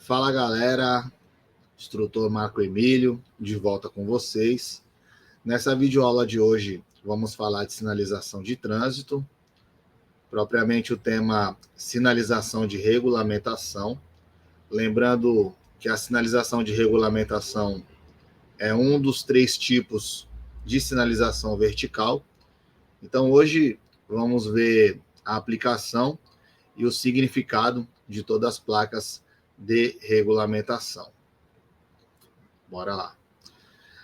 Fala galera, instrutor Marco Emílio, de volta com vocês. Nessa videoaula de hoje vamos falar de sinalização de trânsito, propriamente o tema sinalização de regulamentação. Lembrando que a sinalização de regulamentação é um dos 3 tipos de sinalização vertical. Então hoje vamos ver a aplicação e o significado de todas as placas de regulamentação. Bora lá.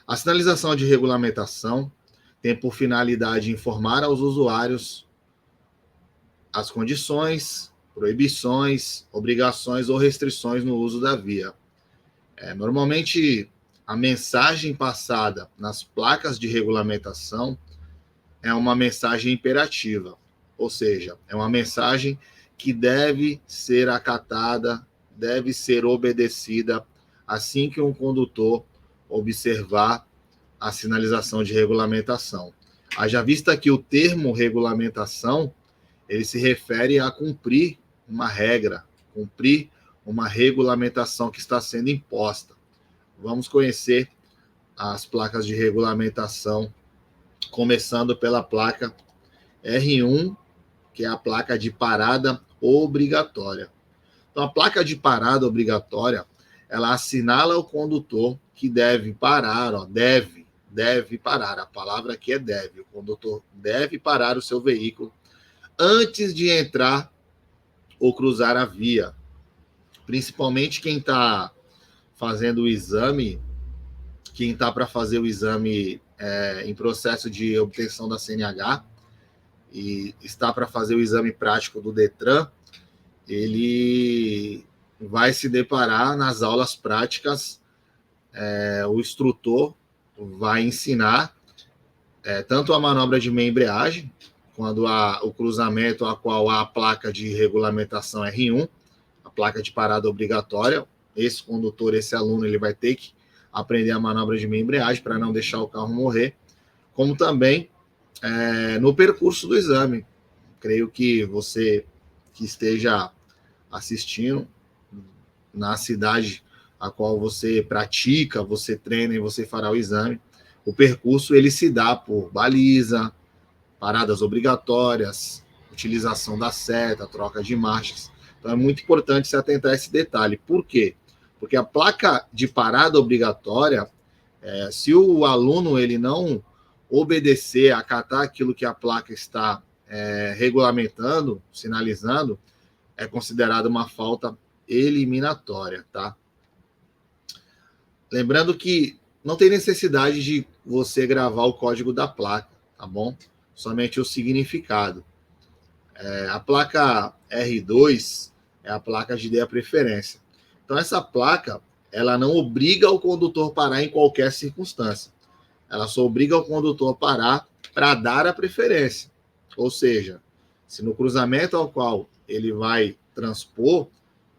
A sinalização de regulamentação tem por finalidade informar aos usuários as condições, proibições, obrigações ou restrições no uso da via. Normalmente, a mensagem passada nas placas de regulamentação é uma mensagem imperativa, ou seja, é uma mensagem que deve ser acatada, deve ser obedecida assim que um condutor observar a sinalização de regulamentação. Haja vista que o termo regulamentação, ele se refere a cumprir uma regra, cumprir uma regulamentação que está sendo imposta. Vamos conhecer as placas de regulamentação, começando pela placa R1, que é a placa de parada obrigatória. Então, a placa de parada obrigatória, ela assinala ao condutor que deve parar, deve parar. A palavra aqui é deve. O condutor deve parar o seu veículo antes de entrar ou cruzar a via. Principalmente quem está fazendo o exame, quem está para fazer o exame em processo de obtenção da CNH e está para fazer o exame prático do Detran, ele vai se deparar nas aulas práticas, o instrutor vai ensinar tanto a manobra de meia embreagem, quando o cruzamento a qual há a placa de regulamentação R1, a placa de parada obrigatória. Esse condutor, esse aluno, ele vai ter que aprender a manobra de meia embreagem para não deixar o carro morrer, como também no percurso do exame. Creio que você que esteja assistindo na cidade a qual você pratica, você treina e você fará o exame, o percurso ele se dá por baliza, paradas obrigatórias, utilização da seta, troca de marchas. Então é muito importante se atentar a esse detalhe. Por quê? Porque a placa de parada obrigatória, se o aluno ele não obedecer, acatar aquilo que a placa está regulamentando, sinalizando, é considerada uma falta eliminatória, tá? Lembrando que não tem necessidade de você gravar o código da placa, tá bom? Somente o significado. A placa R2 é a placa de dê a preferência. Então, essa placa, ela não obriga o condutor a parar em qualquer circunstância. Ela só obriga o condutor a parar para dar a preferência. Ou seja, se no cruzamento ao qual ele vai transpor,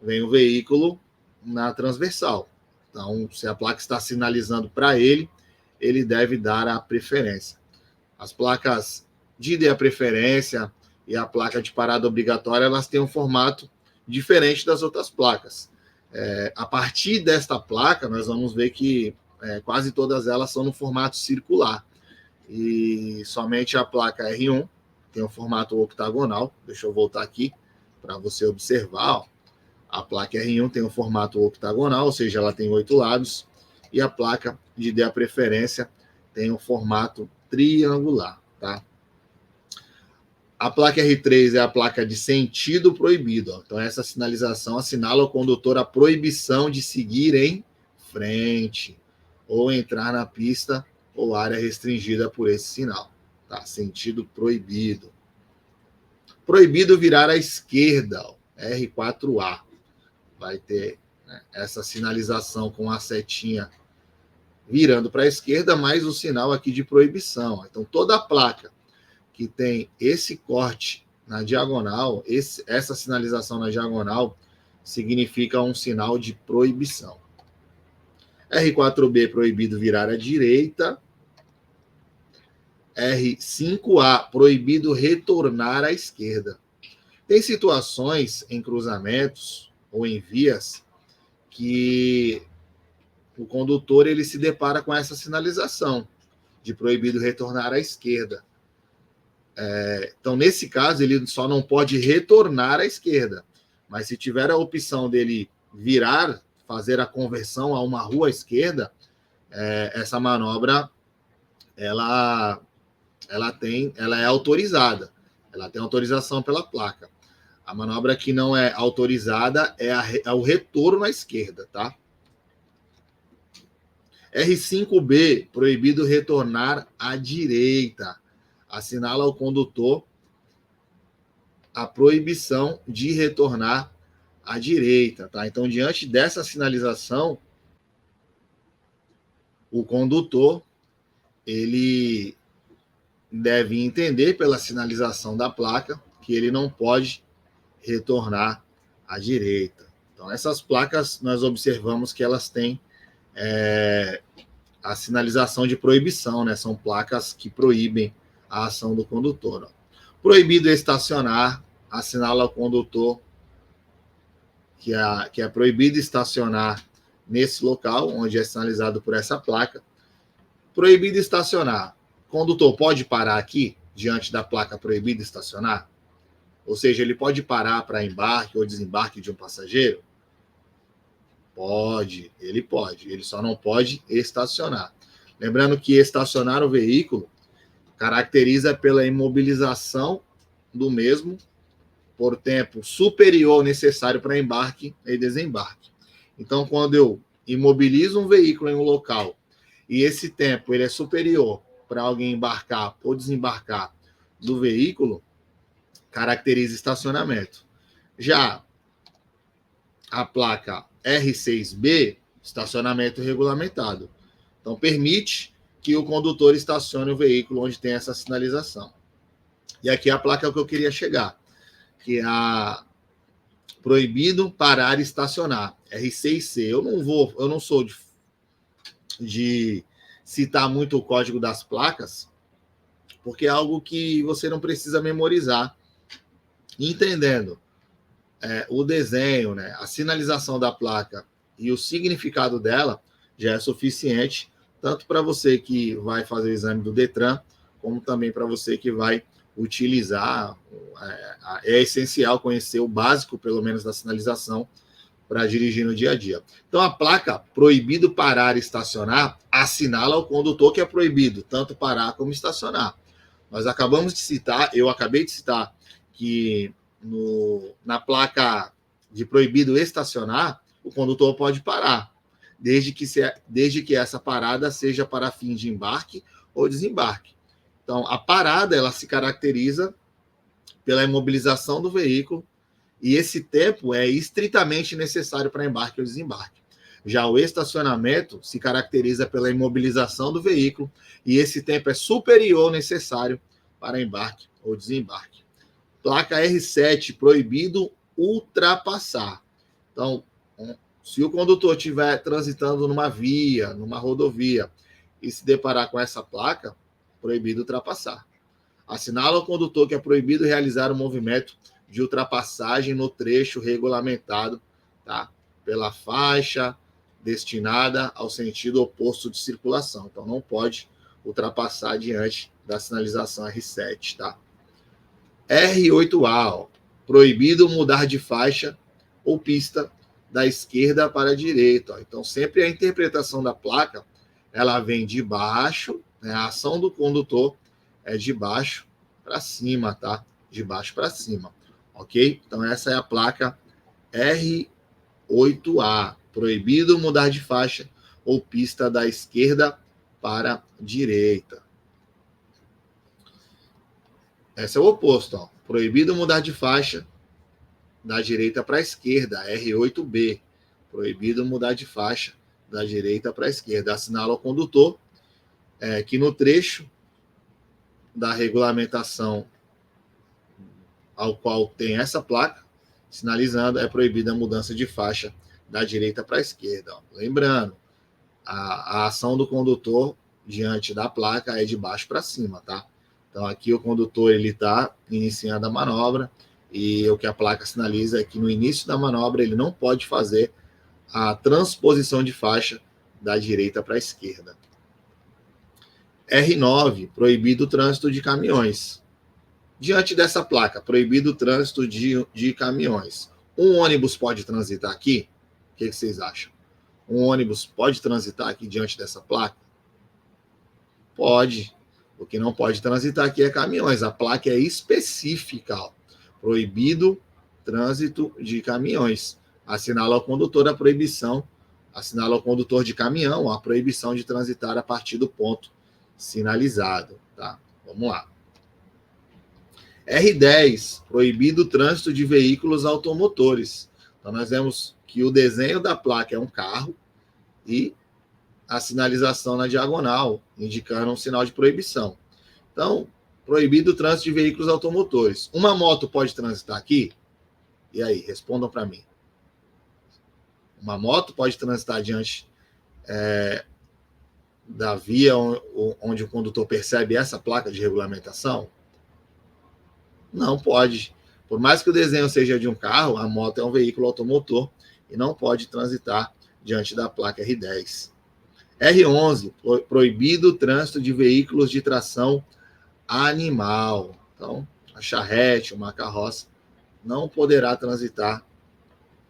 vem o veículo na transversal. Então, se a placa está sinalizando para ele, ele deve dar a preferência. As placas de dê a preferência e a placa de parada obrigatória, elas têm um formato diferente das outras placas. A partir desta placa, nós vamos ver que quase todas elas são no formato circular. E somente a placa R1 tem um formato octagonal. Deixa eu voltar aqui para você observar. Ó. A placa R1 tem um formato octagonal, ou seja, ela tem 8 lados. E a placa de dê a preferência tem um formato triangular, tá? A placa R3 é a placa de sentido proibido. Ó. Então, essa sinalização assinala ao condutor a proibição de seguir em frente ou entrar na pista ou área restringida por esse sinal. Tá? Sentido proibido. Proibido virar à esquerda, ó. R4A. Vai ter essa sinalização com a setinha virando para a esquerda, mais o sinal aqui de proibição. Então, toda a placa que tem esse corte na diagonal, essa sinalização na diagonal, significa um sinal de proibição. R4B, proibido virar à direita. R5A, proibido retornar à esquerda. Tem situações em cruzamentos ou em vias que o condutor ele se depara com essa sinalização de proibido retornar à esquerda. Então, nesse caso, ele só não pode retornar à esquerda. Mas se tiver a opção dele virar, fazer a conversão a uma rua à esquerda, essa manobra ela é autorizada. Ela tem autorização pela placa. A manobra que não é autorizada é o retorno à esquerda, tá? R5B, proibido retornar à direita. Assinala ao condutor a proibição de retornar à direita, tá? Então, diante dessa sinalização, o condutor ele deve entender pela sinalização da placa que ele não pode retornar à direita. Então, essas placas nós observamos que elas têm a sinalização de proibição, né? São placas que proíbem a ação do condutor. Proibido estacionar, assinala ao condutor que é proibido estacionar nesse local, onde é sinalizado por essa placa. Proibido estacionar. O condutor pode parar aqui, diante da placa proibido estacionar? Ou seja, ele pode parar para embarque ou desembarque de um passageiro? Pode, ele pode. Ele só não pode estacionar. Lembrando que estacionar o veículo caracteriza pela imobilização do mesmo por tempo superior ao necessário para embarque e desembarque. Então, quando eu imobilizo um veículo em um local e esse tempo ele é superior para alguém embarcar ou desembarcar do veículo, caracteriza estacionamento. Já a placa R6B, estacionamento regulamentado. Então, permite que o condutor estacione o veículo onde tem essa sinalização. E aqui a placa é o que eu queria chegar, que é a proibido parar e estacionar, R6C. Eu não sou de citar muito o código das placas, porque é algo que você não precisa memorizar. Entendendo o desenho, né, a sinalização da placa e o significado dela, já é suficiente, tanto para você que vai fazer o exame do Detran, como também para você que vai utilizar. É essencial conhecer o básico, pelo menos, da sinalização para dirigir no dia a dia. Então, a placa proibido parar e estacionar assinala ao condutor que é proibido tanto parar como estacionar. Nós acabamos de citar, eu acabei de citar, que na placa de proibido estacionar, o condutor pode parar, desde que essa parada seja para fim de embarque ou desembarque. Então, a parada ela se caracteriza pela imobilização do veículo e esse tempo é estritamente necessário para embarque ou desembarque. Já o estacionamento se caracteriza pela imobilização do veículo e esse tempo é superior ao necessário para embarque ou desembarque. Placa R7, proibido ultrapassar. Então, se o condutor estiver transitando numa via, numa rodovia, e se deparar com essa placa, proibido ultrapassar. Assinala ao condutor que é proibido realizar o movimento de ultrapassagem no trecho regulamentado, tá, pela faixa destinada ao sentido oposto de circulação. Então, não pode ultrapassar diante da sinalização R7, tá? R8A, ó, proibido mudar de faixa ou pista da esquerda para a direita. Ó. Então, sempre a interpretação da placa, ela vem de baixo, né? A ação do condutor é de baixo para cima, tá? De baixo para cima, ok? Então, essa é a placa R8A, proibido mudar de faixa ou pista da esquerda para a direita. Esse é o oposto, ó. Proibido mudar de faixa da direita para a esquerda, R8B. Proibido mudar de faixa da direita para a esquerda. Assinala ao condutor que no trecho da regulamentação ao qual tem essa placa, sinalizando, é proibida a mudança de faixa da direita para a esquerda. Ó. Lembrando, a ação do condutor diante da placa é de baixo para cima, tá? Então, aqui o condutor ele está iniciando a manobra e o que a placa sinaliza é que no início da manobra ele não pode fazer a transposição de faixa da direita para a esquerda. R9, proibido o trânsito de caminhões. Diante dessa placa, proibido o trânsito de caminhões, um ônibus pode transitar aqui? O que vocês acham? Um ônibus pode transitar aqui diante dessa placa? Pode. O que não pode transitar aqui é caminhões. A placa é específica. Ó. Proibido trânsito de caminhões. Assinala ao condutor a proibição, assinala ao condutor de caminhão a proibição de transitar a partir do ponto sinalizado. Tá? Vamos lá. R10, proibido o trânsito de veículos automotores. Então, nós vemos que o desenho da placa é um carro e a sinalização na diagonal, indicando um sinal de proibição. Então, proibido o trânsito de veículos automotores. Uma moto pode transitar aqui? E aí, respondam para mim. Uma moto pode transitar diante da via onde o condutor percebe essa placa de regulamentação? Não pode. Por mais que o desenho seja de um carro, a moto é um veículo automotor e não pode transitar diante da placa R10. R11, proibido o trânsito de veículos de tração animal. Então, a charrete, uma carroça, não poderá transitar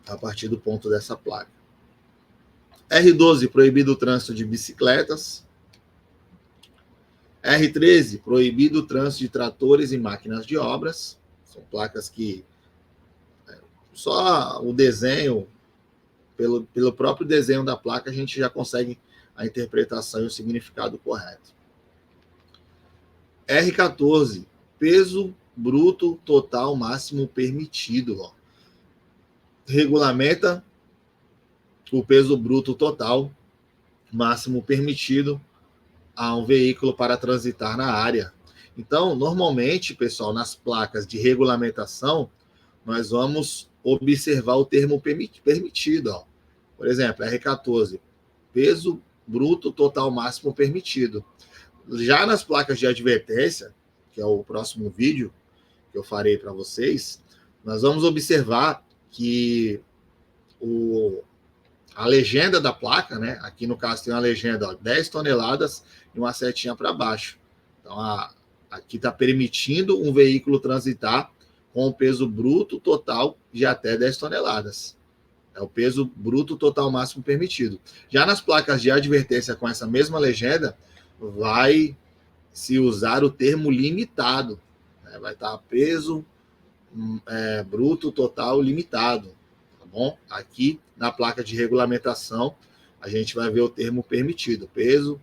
a partir do ponto dessa placa. R12, proibido o trânsito de bicicletas. R13, proibido o trânsito de tratores e máquinas de obras. São placas que só o desenho, pelo próprio desenho da placa, a gente já consegue a interpretação e o significado correto. R14, peso bruto total máximo permitido. Ó. Regulamenta o peso bruto total máximo permitido a um veículo para transitar na área. Então, normalmente, pessoal, nas placas de regulamentação, nós vamos observar o termo permitido. Ó. Por exemplo, R14, peso bruto total máximo permitido. Já nas placas de advertência, que é o próximo vídeo que eu farei para vocês, nós vamos observar que a legenda da placa, né? Aqui no caso tem uma legenda, ó, 10 toneladas e uma setinha para baixo. Então, aqui está permitindo um veículo transitar com o peso bruto total de até 10 toneladas. É o peso bruto total máximo permitido. Já nas placas de advertência com essa mesma legenda, vai se usar o termo limitado. Né? Vai estar peso bruto total limitado. Tá bom? Aqui na placa de regulamentação, a gente vai ver o termo permitido. Peso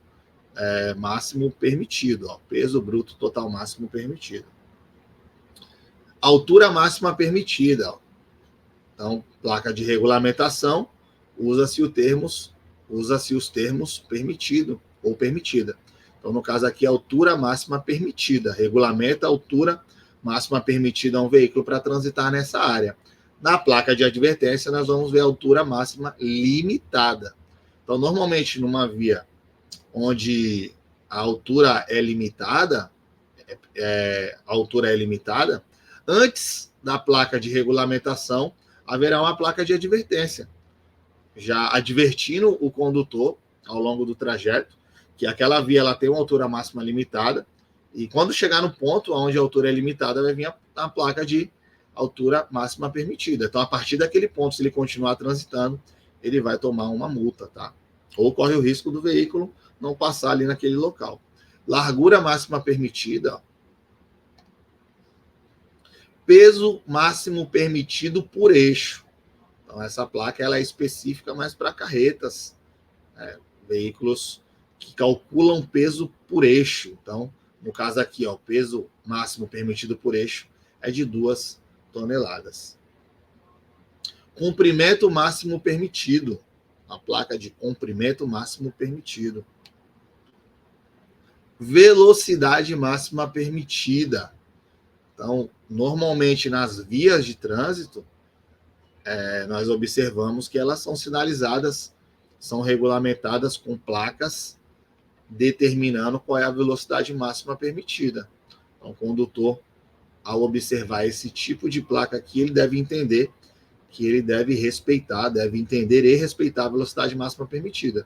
máximo permitido. Ó, peso bruto total máximo permitido. Altura máxima permitida. Ó. Então, placa de regulamentação, usa-se os termos permitido ou permitida. Então, no caso aqui, altura máxima permitida. Regulamenta a altura máxima permitida a um veículo para transitar nessa área. Na placa de advertência, nós vamos ver a altura máxima limitada. Então, normalmente, numa via onde a altura é limitada, antes da placa de regulamentação, haverá uma placa de advertência, já advertindo o condutor ao longo do trajeto que aquela via ela tem uma altura máxima limitada e quando chegar no ponto onde a altura é limitada vai vir a placa de altura máxima permitida. Então, a partir daquele ponto, se ele continuar transitando, ele vai tomar uma multa, tá? Ou corre o risco do veículo não passar ali naquele local. Largura máxima permitida, peso máximo permitido por eixo. Então, essa placa ela é específica mais para carretas, veículos que calculam peso por eixo. Então, no caso aqui, ó, o peso máximo permitido por eixo é de 2 toneladas. Comprimento máximo permitido. A placa de comprimento máximo permitido. Velocidade máxima permitida. Então, normalmente nas vias de trânsito, nós observamos que elas são sinalizadas, são regulamentadas com placas determinando qual é a velocidade máxima permitida. Então, o condutor, ao observar esse tipo de placa aqui, ele deve entender que ele deve respeitar, deve entender e respeitar a velocidade máxima permitida.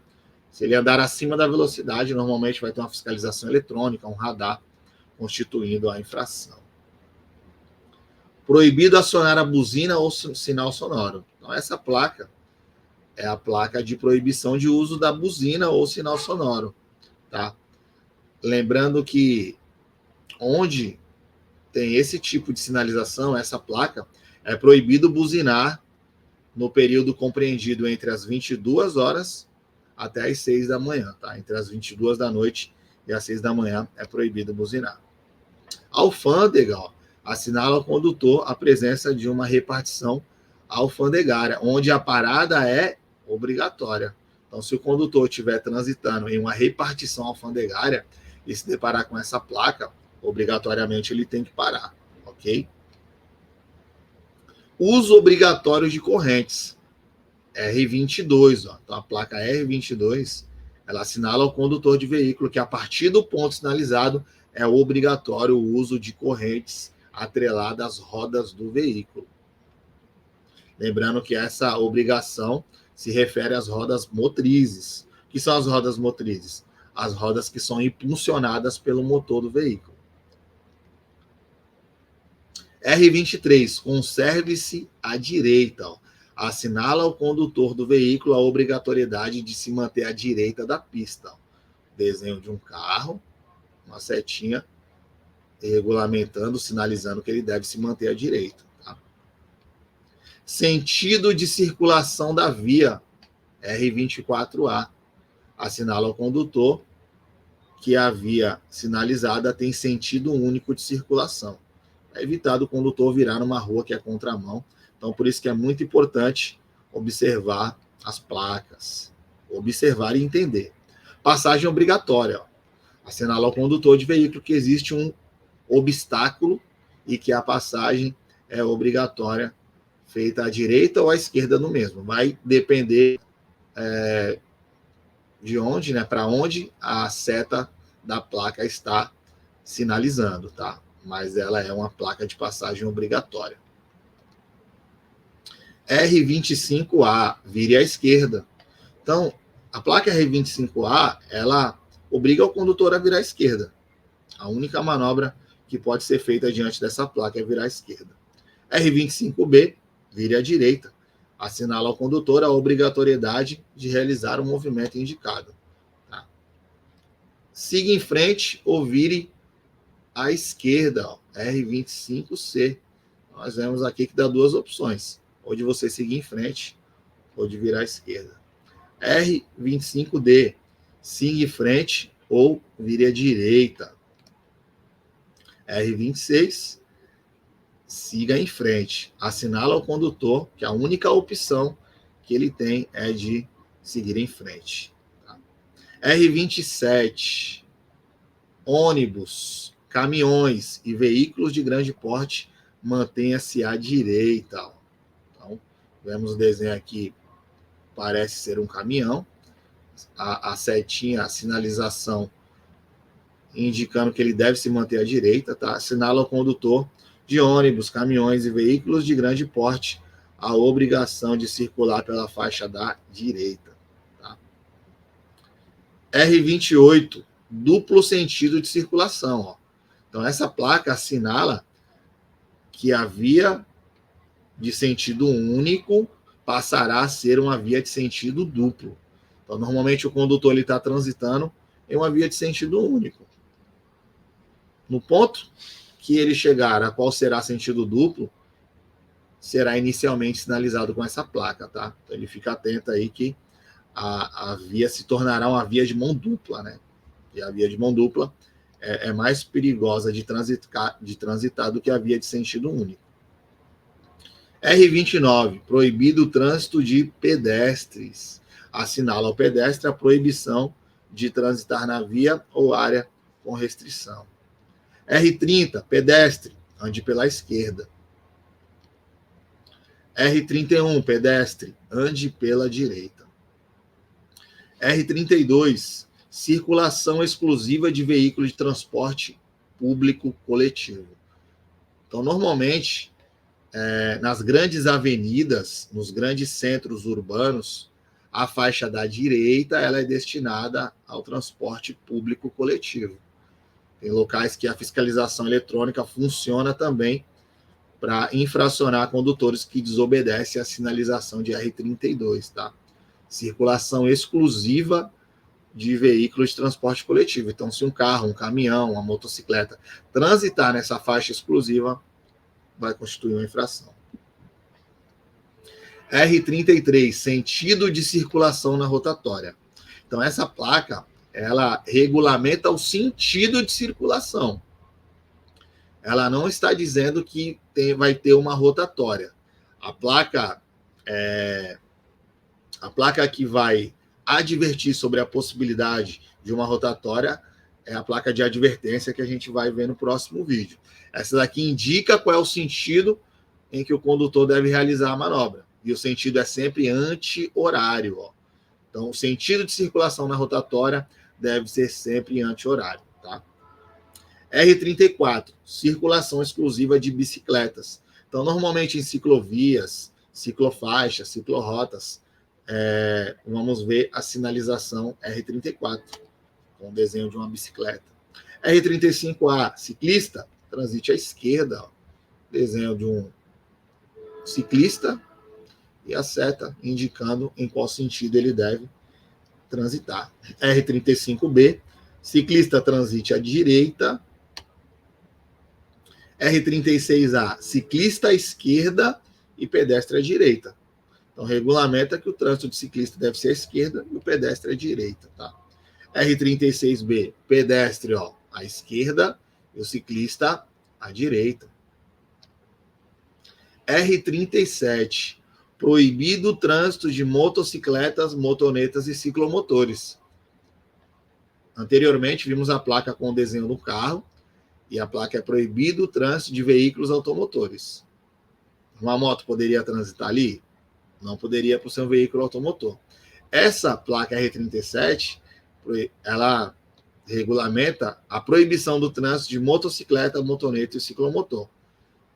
Se ele andar acima da velocidade, normalmente vai ter uma fiscalização eletrônica, um radar, constituindo a infração. Proibido acionar a buzina ou sinal sonoro. Então, essa placa é a placa de proibição de uso da buzina ou sinal sonoro, tá? Lembrando que onde tem esse tipo de sinalização, essa placa, é proibido buzinar no período compreendido entre as 22 horas até as 6 da manhã, tá? Entre as 22 da noite e as 6 da manhã é proibido buzinar. A alfândega, ó, assinala ao condutor a presença de uma repartição alfandegária, onde a parada é obrigatória. Então, se o condutor estiver transitando em uma repartição alfandegária e se deparar com essa placa, obrigatoriamente ele tem que parar, ok? Uso obrigatório de correntes, R22, ó. Então a placa R22, ela assinala ao condutor de veículo que a partir do ponto sinalizado é obrigatório o uso de correntes atreladas às rodas do veículo. Lembrando que essa obrigação se refere às rodas motrizes. O que são as rodas motrizes? As rodas que são impulsionadas pelo motor do veículo. R23, conserve-se à direita. Ó. Assinala ao condutor do veículo a obrigatoriedade de se manter à direita da pista. Ó. Desenho de um carro, uma setinha, regulamentando, sinalizando que ele deve se manter à direita. Tá? Sentido de circulação da via, R24A. Assinala ao condutor que a via sinalizada tem sentido único de circulação. É evitado o condutor virar numa rua que é contramão. Então, por isso que é muito importante observar as placas, observar e entender. Passagem obrigatória. Ó. Assinala ao condutor de veículo que existe um obstáculo e que a passagem é obrigatória, feita à direita ou à esquerda no mesmo. Vai depender de onde, né, para onde a seta da placa está sinalizando, tá? Mas ela é uma placa de passagem obrigatória. R25A, vire à esquerda. Então, a placa R25A, ela obriga o condutor a virar à esquerda. A única manobra que pode ser feita diante dessa placa é virar à esquerda. R25B, vire à direita. Assinala ao condutor a obrigatoriedade de realizar o movimento indicado. Tá? Siga em frente ou vire à esquerda, ó, R25C. Nós vemos aqui que dá duas opções, ou de você seguir em frente, ou de virar à esquerda. R25D, siga em frente ou vire à direita. R26, siga em frente. Assinala ao condutor que a única opção que ele tem é de seguir em frente. Tá? R27, ônibus, caminhões e veículos de grande porte, mantenha-se à direita. Então, vemos o desenho aqui, parece ser um caminhão. A setinha, a sinalização indicando que ele deve se manter à direita, tá? Assinala ao condutor de ônibus, caminhões e veículos de grande porte a obrigação de circular pela faixa da direita. Tá? R28, duplo sentido de circulação. Ó. Então, essa placa assinala que a via de sentido único passará a ser uma via de sentido duplo. Então, normalmente, o condutor está transitando em uma via de sentido único. No ponto que ele chegar a qual será sentido duplo, será inicialmente sinalizado com essa placa, tá? Então ele fica atento aí que a via se tornará uma via de mão dupla, né? E a via de mão dupla é mais perigosa de transitar do que a via de sentido único. R29, proibido o trânsito de pedestres. Assinala ao pedestre a proibição de transitar na via ou área com restrição. R30, pedestre, ande pela esquerda. R31, pedestre, ande pela direita. R32, circulação exclusiva de veículos de transporte público coletivo. Então, normalmente, nas grandes avenidas, nos grandes centros urbanos, a faixa da direita ela é destinada ao transporte público coletivo. Tem locais que a fiscalização eletrônica funciona também para infracionar condutores que desobedecem à sinalização de R32, tá? Circulação exclusiva de veículos de transporte coletivo. Então, se um carro, um caminhão, uma motocicleta transitar nessa faixa exclusiva, vai constituir uma infração. R33, sentido de circulação na rotatória. Então, essa placa, ela regulamenta o sentido de circulação. Ela não está dizendo que vai ter uma rotatória. A placa que vai advertir sobre a possibilidade de uma rotatória é a placa de advertência que a gente vai ver no próximo vídeo. Essa daqui indica qual é o sentido em que o condutor deve realizar a manobra. E o sentido é sempre anti-horário. Ó. Então, o sentido de circulação na rotatória deve ser sempre anti-horário. Tá? R34, circulação exclusiva de bicicletas. Então, normalmente em ciclovias, ciclofaixas, ciclorotas, vamos ver a sinalização R34, com o desenho de uma bicicleta. R35A, ciclista, transite à esquerda, ó, desenho de um ciclista e a seta indicando em qual sentido ele deve transitar. R35B, ciclista transite à direita. R36A, ciclista à esquerda e pedestre à direita. Então, regulamenta que o trânsito de ciclista deve ser à esquerda e o pedestre à direita. Tá? R36B, pedestre ó, à esquerda e o ciclista à direita. R37, proibido o trânsito de motocicletas, motonetas e ciclomotores. Anteriormente, vimos a placa com o desenho do carro e a placa é proibido o trânsito de veículos automotores. Uma moto poderia transitar ali? Não poderia por ser um veículo automotor. Essa placa R37, ela regulamenta a proibição do trânsito de motocicleta, motoneta e ciclomotor.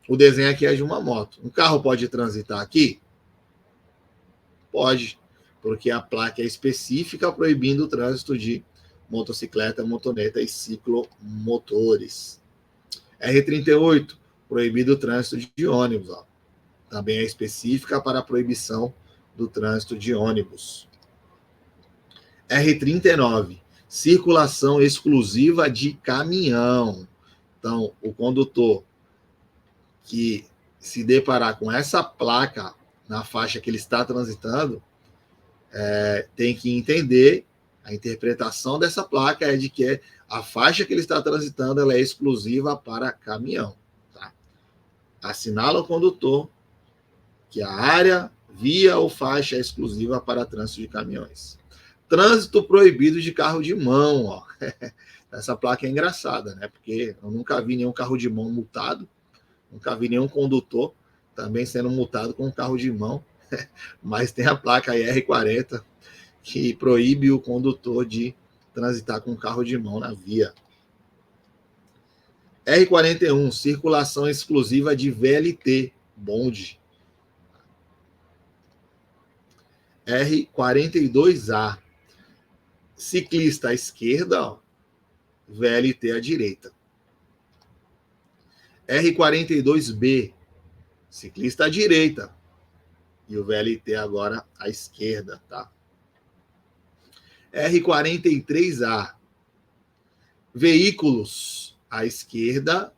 O desenho aqui é de uma moto. Um carro pode transitar aqui? Pode, porque a placa é específica proibindo o trânsito de motocicleta, motoneta e ciclomotores. R38, proibido o trânsito de ônibus. Ó. Também é específica para a proibição do trânsito de ônibus. R39, circulação exclusiva de caminhão. Então, o condutor que se deparar com essa placa na faixa que ele está transitando, tem que entender, a interpretação dessa placa é de que a faixa que ele está transitando ela é exclusiva para caminhão. Tá? Assinala o condutor que a área, via ou faixa é exclusiva para trânsito de caminhões. Trânsito proibido de carro de mão. Ó. Essa placa é engraçada, né? Porque eu nunca vi nenhum carro de mão multado, nunca vi nenhum condutor também sendo multado com um carro de mão, mas tem a placa R40 que proíbe o condutor de transitar com um carro de mão na via. R41, circulação exclusiva de VLT, bonde. R42A, ciclista à esquerda, ó, VLT à direita. R42B, ciclista à direita e o VLT agora à esquerda, tá? R43A, veículos à esquerda,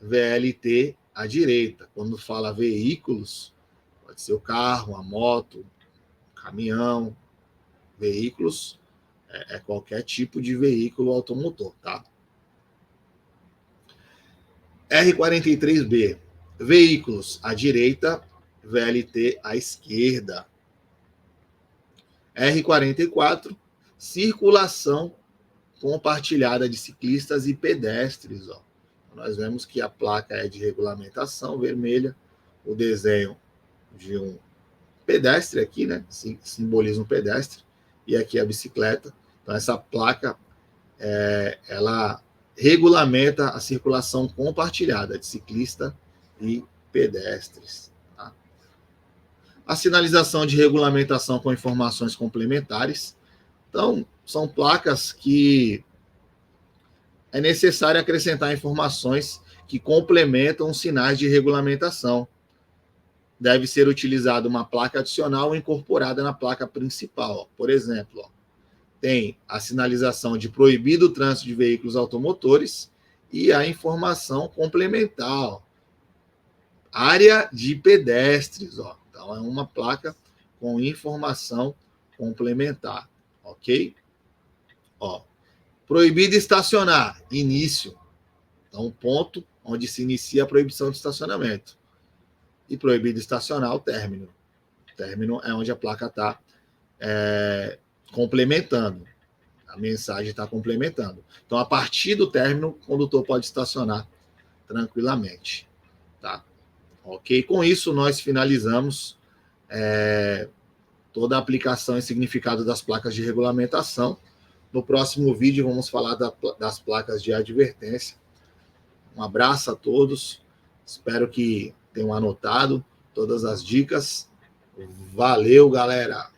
VLT à direita. Quando fala veículos, pode ser o carro, a moto, o caminhão, veículos, é qualquer tipo de veículo automotor, tá? R43B, veículos à direita, VLT à esquerda. R44, circulação compartilhada de ciclistas e pedestres. Ó. Nós vemos que a placa é de regulamentação vermelha, o desenho de um pedestre aqui, né? Simboliza um pedestre, e aqui a bicicleta. Então, essa placa, ela regulamenta a circulação compartilhada de ciclista e pedestres. Tá? A sinalização de regulamentação com informações complementares. Então, são placas que é necessário acrescentar informações que complementam os sinais de regulamentação. Deve ser utilizada uma placa adicional incorporada na placa principal. Por exemplo, tem a sinalização de proibido o trânsito de veículos automotores e a informação complementar. Área de pedestres. Então, é uma placa com informação complementar. Ok? Proibido estacionar. Início. Então, ponto onde se inicia a proibição de estacionamento. E proibido estacionar, o término. O término é onde a placa está complementando. A mensagem está complementando. Então, a partir do término, o condutor pode estacionar tranquilamente. Tá? Ok? Com isso, nós finalizamos toda a aplicação e significado das placas de regulamentação. No próximo vídeo, vamos falar das placas de advertência. Um abraço a todos. Espero que tenham anotado todas as dicas. Valeu, galera!